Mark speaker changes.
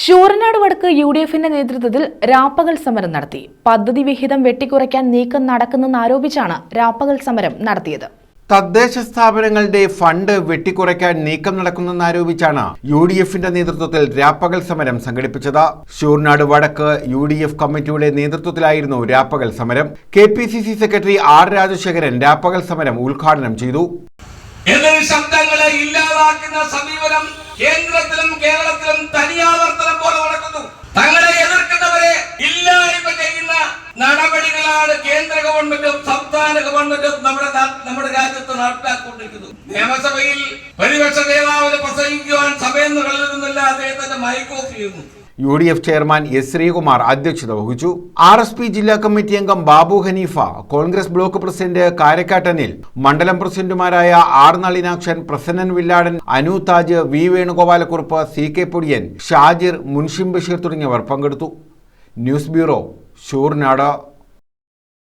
Speaker 1: ശൂരനാട് വടക്ക് യുഡിഎഫിന്റെ നേതൃത്വത്തിൽ രാപ്പകൽ സമരം നടത്തി. പദ്ധതി വിഹിതം വെട്ടിക്കുറയ്ക്കാൻ നീക്കം നടക്കുന്നെന്നാരോപിച്ചാണ് രാപ്പകൽ സമരം നടത്തിയത്.
Speaker 2: തദ്ദേശ സ്ഥാപനങ്ങളുടെ ഫണ്ട് വെട്ടിക്കുറയ്ക്കാൻ നീക്കം നടക്കുന്നെന്നാരോപിച്ചാണ് യുഡിഎഫിന്റെ നേതൃത്വത്തിൽ രാപ്പകൽ സമരം സംഘടിപ്പിച്ചത്. ശൂരനാട് വടക്ക് യുഡിഎഫ് കമ്മിറ്റിയുടെ നേതൃത്വത്തിലായിരുന്നു രാപ്പകൽ സമരം. കെപിസിസി സെക്രട്ടറി ആർ രാജശേഖരൻ രാപ്പകൽ സമരം ഉദ്ഘാടനം ചെയ്തു.
Speaker 3: ശബ്ദങ്ങളെ ഇല്ലാതാക്കുന്ന സമീപനം കേന്ദ്രത്തിലും കേരളത്തിലും തനിയാവർത്തനം പോലെ നടക്കുന്നു. തങ്ങളെ എതിർക്കുന്നവരെ ഇല്ലായ്മ ചെയ്യുന്ന നടപടികളാണ് കേന്ദ്ര ഗവൺമെന്റും സംസ്ഥാന ഗവൺമെന്റും നമ്മുടെ രാജ്യത്ത് നടപ്പിലാക്കിക്കൊണ്ടിരിക്കുന്നത്. നിയമസഭയിൽ പ്രതിപക്ഷ നേതാവിന് പ്രസംഗിക്കുവാൻ സമയം നൽകുന്നില്ല, അദ്ദേഹത്തിന്റെ മൈക്ക് ഓഫ് ചെയ്യുന്നു.
Speaker 2: യുഡിഎഫ് ചെയർമാൻ എസ് ശ്രീകുമാർ അധ്യക്ഷത വഹിച്ചു. RSP ജില്ലാ കമ്മിറ്റി അംഗം ബാബു ഹനീഫ, കോൺഗ്രസ് ബ്ലോക്ക് പ്രസിഡന്റ് കാരക്കാട്ടനിൽ, മണ്ഡലം പ്രസിഡന്റുമാരായ R Nalinakshan, Prasannan Villadan, Anu Taj, V Venugopalakurup, CK Podiyan, Shajir, Munshim Basheer തുടങ്ങിയവർ പങ്കെടുത്തു. News bureau, Sooranad.